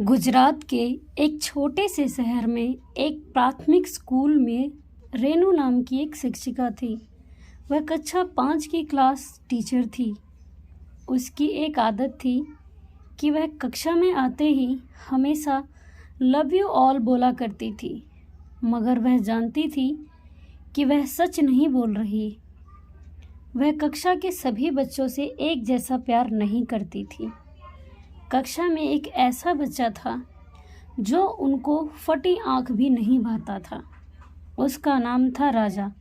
गुजरात के एक छोटे से शहर में एक प्राथमिक स्कूल में रेनू नाम की एक शिक्षिका थी। वह कक्षा 5 की क्लास टीचर थी। उसकी एक आदत थी कि वह कक्षा में आते ही हमेशा लव यू ऑल बोला करती थी, मगर वह जानती थी कि वह सच नहीं बोल रही। वह कक्षा के सभी बच्चों से एक जैसा प्यार नहीं करती थी। कक्षा में एक ऐसा बच्चा था जो उनको फटी आंख भी नहीं भाता था। उसका नाम था राजा।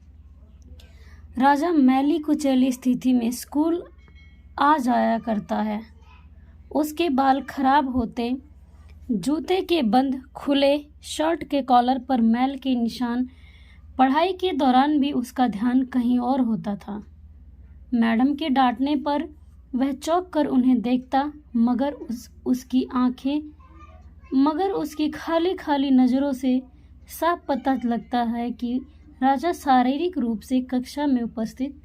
राजा मैली कुचैली स्थिति में स्कूल आ जाया करता है। उसके बाल खराब होते, जूते के बंद खुले, शर्ट के कॉलर पर मैल के निशान। पढ़ाई के दौरान भी उसका ध्यान कहीं और होता था। मैडम के डांटने पर वह चौंक कर उन्हें देखता, मगर उसकी खाली खाली नज़रों से साफ पता लगता है कि राजा शारीरिक रूप से कक्षा में उपस्थित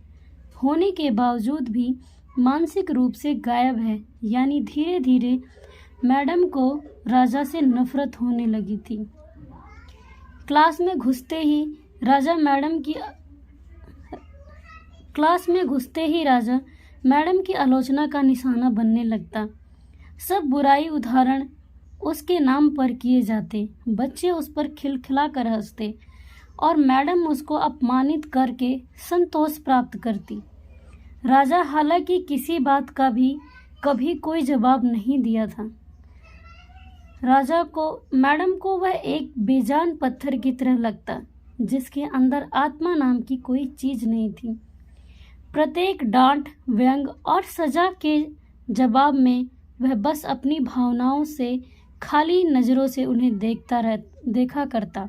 होने के बावजूद भी मानसिक रूप से गायब है। यानी धीरे धीरे मैडम को राजा से नफरत होने लगी थी। क्लास में घुसते ही राजा मैडम की आलोचना का निशाना बनने लगता। सब बुराई उदाहरण उसके नाम पर किए जाते। बच्चे उस पर खिलखिला कर हंसते और मैडम उसको अपमानित करके संतोष प्राप्त करती। राजा हालांकि किसी बात का भी कभी कोई जवाब नहीं दिया था। मैडम को वह एक बेजान पत्थर की तरह लगता, जिसके अंदर आत्मा नाम की कोई चीज नहीं थी। प्रत्येक डांट, व्यंग और सजा के जवाब में वह बस अपनी भावनाओं से खाली नज़रों से उन्हें देखा करता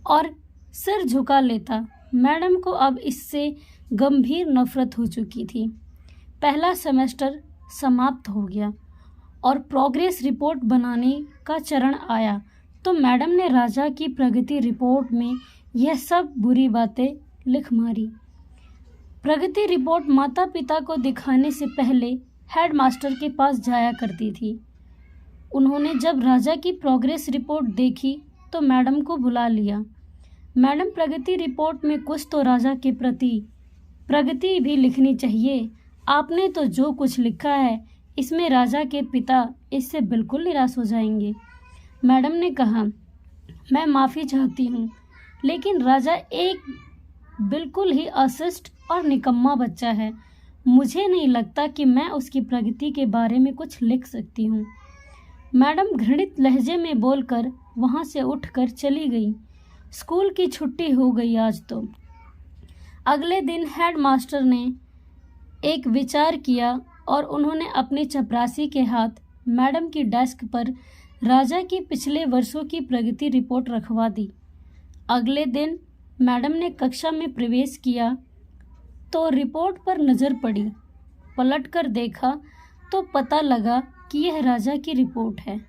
और सिर झुका लेता। मैडम को अब इससे गंभीर नफरत हो चुकी थी। पहला सेमेस्टर समाप्त हो गया और प्रोग्रेस रिपोर्ट बनाने का चरण आया, तो मैडम ने राजा की प्रगति रिपोर्ट में यह सब बुरी बातें लिख मारी। प्रगति रिपोर्ट माता पिता को दिखाने से पहले हेडमास्टर के पास जाया करती थी। उन्होंने जब राजा की प्रोग्रेस रिपोर्ट देखी तो मैडम को बुला लिया। मैडम, प्रगति रिपोर्ट में कुछ तो राजा के प्रति प्रगति भी लिखनी चाहिए। आपने तो जो कुछ लिखा है इसमें राजा के पिता इससे बिल्कुल निराश हो जाएंगे। मैडम ने कहा, मैं माफ़ी चाहती हूँ, लेकिन राजा एक बिल्कुल ही अशिष्ट और निकम्मा बच्चा है। मुझे नहीं लगता कि मैं उसकी प्रगति के बारे में कुछ लिख सकती हूँ। मैडम घृणित लहजे में बोलकर वहाँ से उठकर चली गई। स्कूल की छुट्टी हो गई आज तो। अगले दिन हेडमास्टर ने एक विचार किया और उन्होंने अपने चपरासी के हाथ मैडम की डेस्क पर राजा की पिछले वर्षों की प्रगति रिपोर्ट रखवा दी। अगले दिन मैडम ने कक्षा में प्रवेश किया तो रिपोर्ट पर नज़र पड़ी। पलटकर देखा तो पता लगा कि यह राजा की रिपोर्ट है।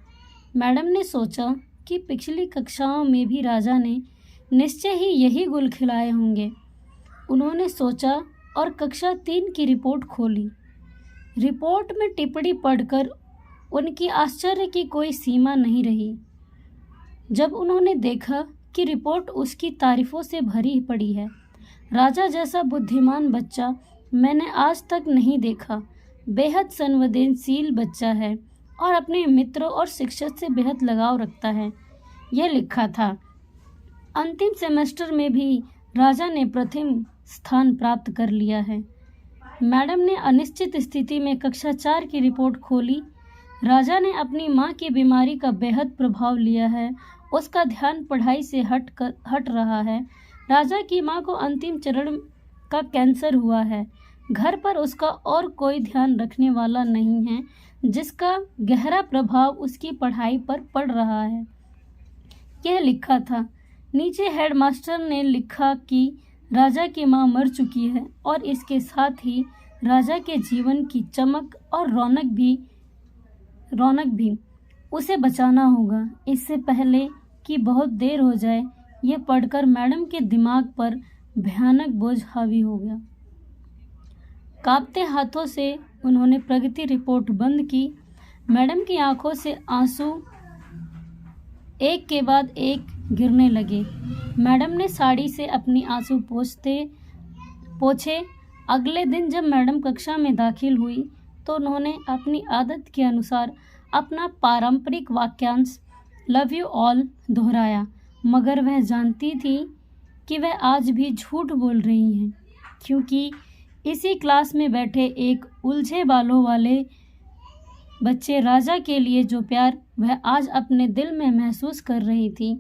मैडम ने सोचा कि पिछली कक्षाओं में भी राजा ने निश्चय ही यही गुल खिलाए होंगे। उन्होंने सोचा और कक्षा 3 की रिपोर्ट खोली। रिपोर्ट में टिप्पणी पढ़कर उनकी आश्चर्य की कोई सीमा नहीं रही जब उन्होंने देखा कि रिपोर्ट उसकी तारीफों से भरी पड़ी है। राजा जैसा बुद्धिमान बच्चा मैंने आज तक नहीं देखा। बेहद संवेदनशील बच्चा है और अपने मित्रों और शिक्षक से बेहद लगाव रखता है, यह लिखा था। अंतिम सेमेस्टर में भी राजा ने प्रथम स्थान प्राप्त कर लिया है। मैडम ने अनिश्चित स्थिति में कक्षा 4 की रिपोर्ट खोली। राजा ने अपनी माँ की बीमारी का बेहद प्रभाव लिया है। उसका ध्यान पढ़ाई से हट रहा है। राजा की माँ को अंतिम चरण का कैंसर हुआ है। घर पर उसका और कोई ध्यान रखने वाला नहीं है, जिसका गहरा प्रभाव उसकी पढ़ाई पर पड़ रहा है, यह लिखा था। नीचे हेडमास्टर ने लिखा कि राजा की माँ मर चुकी है और इसके साथ ही राजा के जीवन की चमक और रौनक भी उसे बचाना होगा, इससे पहले कि बहुत देर हो जाए। यह पढ़कर मैडम के दिमाग पर भयानक बोझ हावी हो गया। कांपते हाथों से उन्होंने प्रगति रिपोर्ट बंद की। मैडम की आंखों से आंसू एक के बाद एक गिरने लगे। मैडम ने साड़ी से अपनी आंसू पोंछे। अगले दिन जब मैडम कक्षा में दाखिल हुई तो उन्होंने अपनी आदत के अनुसार अपना पारंपरिक वाक्यांश लव यू ऑल दोहराया, मगर वह जानती थी कि वह आज भी झूठ बोल रही हैं, क्योंकि इसी क्लास में बैठे एक उलझे बालों वाले बच्चे राजा के लिए जो प्यार वह आज अपने दिल में महसूस कर रही थी,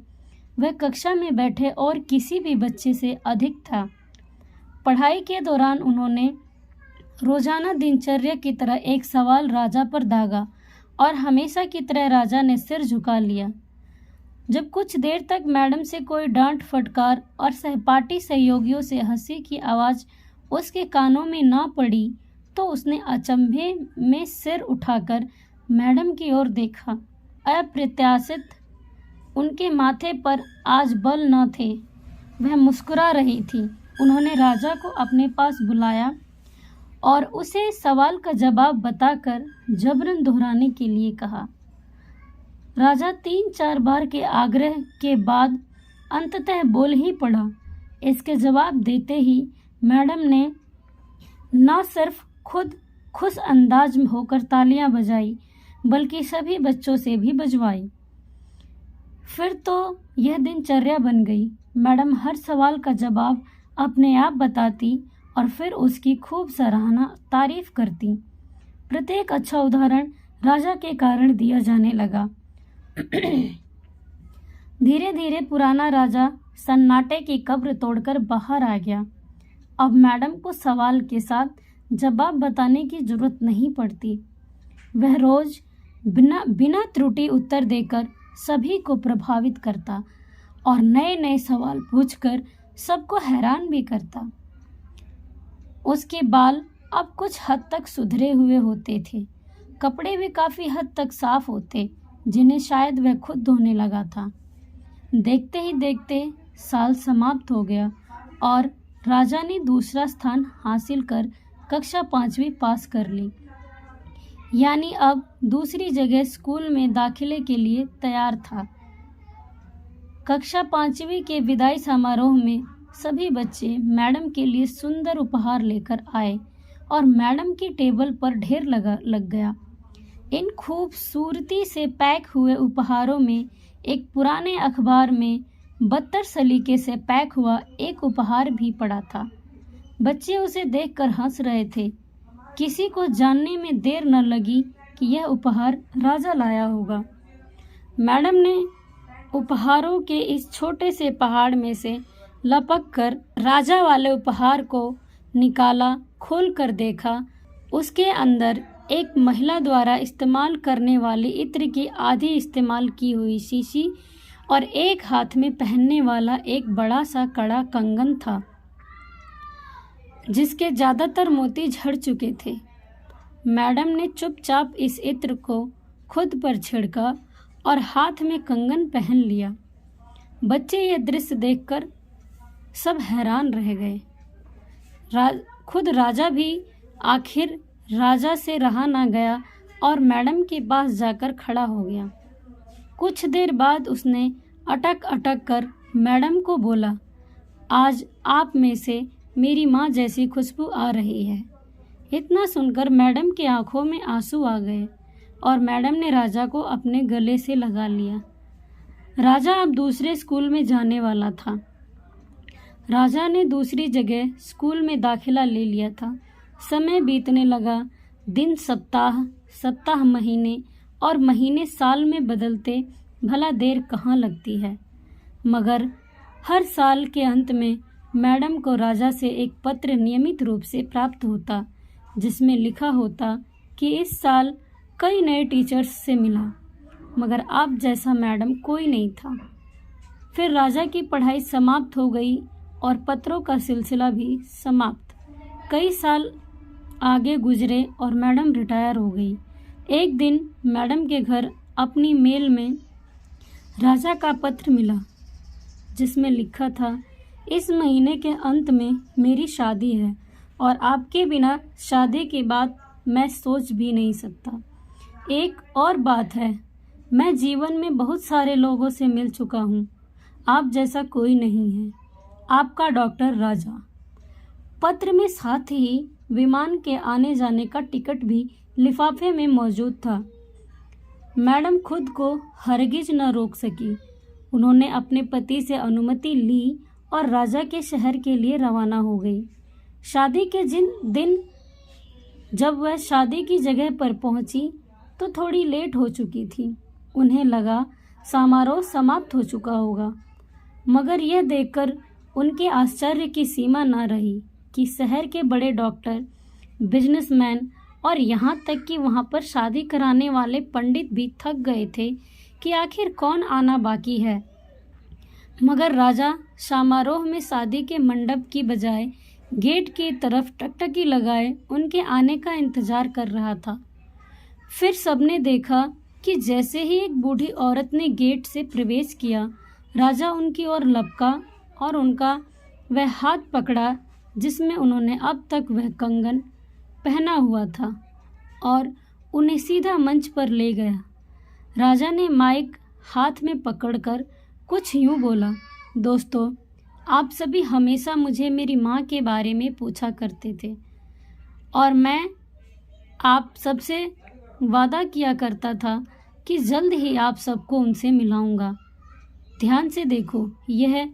वह कक्षा में बैठे और किसी भी बच्चे से अधिक था। पढ़ाई के दौरान उन्होंने रोजाना दिनचर्या की तरह एक सवाल राजा पर दागा और हमेशा की तरह राजा ने सिर झुका लिया। जब कुछ देर तक मैडम से कोई डांट फटकार और सहपाठी सहयोगियों से हंसी की आवाज़ उसके कानों में ना पड़ी तो उसने अचंभे में सिर उठाकर मैडम की ओर देखा। अप्रत्याशित उनके माथे पर आज बल न थे, वह मुस्कुरा रही थी। उन्होंने राजा को अपने पास बुलाया और उसे सवाल का जवाब बताकर जबरन दोहराने के लिए कहा। राजा 3-4 बार के आग्रह के बाद अंततः बोल ही पड़ा। इसके जवाब देते ही मैडम ने न सिर्फ खुद खुश अंदाज में होकर तालियां बजाई, बल्कि सभी बच्चों से भी बजवाई। फिर तो यह दिनचर्या बन गई। मैडम हर सवाल का जवाब अपने आप बताती और फिर उसकी खूब सराहना तारीफ करती। प्रत्येक अच्छा उदाहरण राजा के कारण दिया जाने लगा। धीरे धीरे पुराना राजा सन्नाटे की कब्र तोड़कर बाहर आ गया। अब मैडम को सवाल के साथ जवाब बताने की जरूरत नहीं पड़ती। वह रोज बिना त्रुटि उत्तर देकर सभी को प्रभावित करता और नए नए सवाल पूछकर सबको हैरान भी करता। उसके बाल अब कुछ हद तक सुधरे हुए होते थे, कपड़े भी काफी हद तक साफ होते, जिन्हें शायद वह खुद धोने लगा था। देखते ही देखते साल समाप्त हो गया और राजा ने दूसरा स्थान हासिल कर कक्षा 5वीं पास कर ली, यानी अब दूसरी जगह स्कूल में दाखिले के लिए तैयार था। कक्षा 5वीं के विदाई समारोह में सभी बच्चे मैडम के लिए सुंदर उपहार लेकर आए और मैडम की टेबल पर ढेर लग गया। इन खूबसूरती से पैक हुए उपहारों में एक पुराने अखबार में बदतर सलीके से पैक हुआ एक उपहार भी पड़ा था। बच्चे उसे देखकर हंस रहे थे। किसी को जानने में देर न लगी कि यह उपहार राजा लाया होगा। मैडम ने उपहारों के इस छोटे से पहाड़ में से लपक कर राजा वाले उपहार को निकाला। खोल कर देखा, उसके अंदर एक महिला द्वारा इस्तेमाल करने वाली इत्र की आधी इस्तेमाल की हुई शीशी और एक हाथ में पहनने वाला एक बड़ा सा कड़ा कंगन था, जिसके ज़्यादातर मोती झड़ चुके थे। मैडम ने चुपचाप इस इत्र को खुद पर छिड़का और हाथ में कंगन पहन लिया। बच्चे यह दृश्य देखकर सब हैरान रह गए। खुद राजा भी आखिर राजा से रहा ना गया और मैडम के पास जाकर खड़ा हो गया। कुछ देर बाद उसने अटक अटक कर मैडम को बोला, आज आप में से मेरी माँ जैसी खुशबू आ रही है। इतना सुनकर मैडम की आंखों में आंसू आ गए और मैडम ने राजा को अपने गले से लगा लिया। राजा अब दूसरे स्कूल में जाने वाला था। राजा ने दूसरी जगह स्कूल में दाखिला ले लिया था। समय बीतने लगा। दिन सप्ताह महीने और महीने साल में बदलते भला देर कहाँ लगती है। मगर हर साल के अंत में मैडम को राजा से एक पत्र नियमित रूप से प्राप्त होता, जिसमें लिखा होता कि इस साल कई नए टीचर्स से मिला, मगर आप जैसा मैडम कोई नहीं था। फिर राजा की पढ़ाई समाप्त हो गई और पत्रों का सिलसिला भी समाप्त। कई साल आगे गुजरे और मैडम रिटायर हो गई। एक दिन मैडम के घर अपनी मेल में राजा का पत्र मिला, जिसमें लिखा था, इस महीने के अंत में मेरी शादी है और आपके बिना शादी की बात मैं सोच भी नहीं सकता। एक और बात है, मैं जीवन में बहुत सारे लोगों से मिल चुका हूँ। आप जैसा कोई नहीं है। आपका डॉक्टर राजा। पत्र में साथ ही विमान के आने जाने का टिकट भी लिफाफे में मौजूद था। मैडम खुद को हरगिज न रोक सकी। उन्होंने अपने पति से अनुमति ली और राजा के शहर के लिए रवाना हो गई। शादी के दिन जब वह शादी की जगह पर पहुंची तो थोड़ी लेट हो चुकी थी। उन्हें लगा समारोह समाप्त हो चुका होगा, मगर यह देखकर उनके आश्चर्य की सीमा न रही कि शहर के बड़े डॉक्टर, बिजनेसमैन और यहाँ तक कि वहाँ पर शादी कराने वाले पंडित भी थक गए थे कि आखिर कौन आना बाकी है। मगर राजा समारोह में शादी के मंडप की बजाय गेट की तरफ टकटकी लगाए उनके आने का इंतजार कर रहा था। फिर सबने देखा कि जैसे ही एक बूढ़ी औरत ने गेट से प्रवेश किया, राजा उनकी ओर लपका और उनका वह हाथ पकड़ा जिसमें उन्होंने अब तक वह कंगन पहना हुआ था और उन्हें सीधा मंच पर ले गया। राजा ने माइक हाथ में पकड़कर कुछ यूं बोला, दोस्तों, आप सभी हमेशा मुझे मेरी माँ के बारे में पूछा करते थे और मैं आप सबसे वादा किया करता था कि जल्द ही आप सबको उनसे मिलाऊंगा। ध्यान से देखो, यह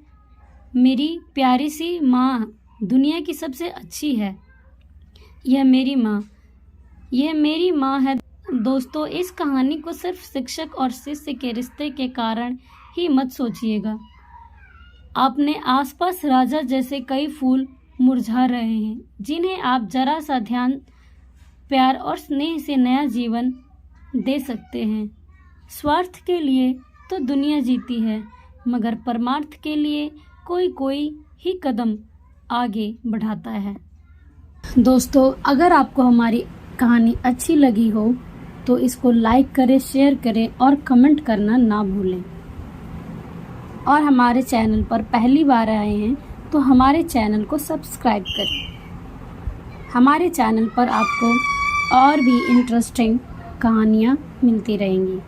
मेरी प्यारी सी माँ दुनिया की सबसे अच्छी है। यह मेरी माँ है। दोस्तों, इस कहानी को सिर्फ शिक्षक और शिष्य के रिश्ते के कारण ही मत सोचिएगा। अपने आसपास राजा जैसे कई फूल मुरझा रहे हैं जिन्हें आप जरा सा ध्यान, प्यार और स्नेह से नया जीवन दे सकते हैं। स्वार्थ के लिए तो दुनिया जीती है, मगर परमार्थ के लिए कोई ही कदम आगे बढ़ाता है। दोस्तों, अगर आपको हमारी कहानी अच्छी लगी हो तो इसको लाइक करें, शेयर करें और कमेंट करना ना भूलें। और हमारे चैनल पर पहली बार आए हैं तो हमारे चैनल को सब्सक्राइब करें। हमारे चैनल पर आपको और भी इंटरेस्टिंग कहानियाँ मिलती रहेंगी।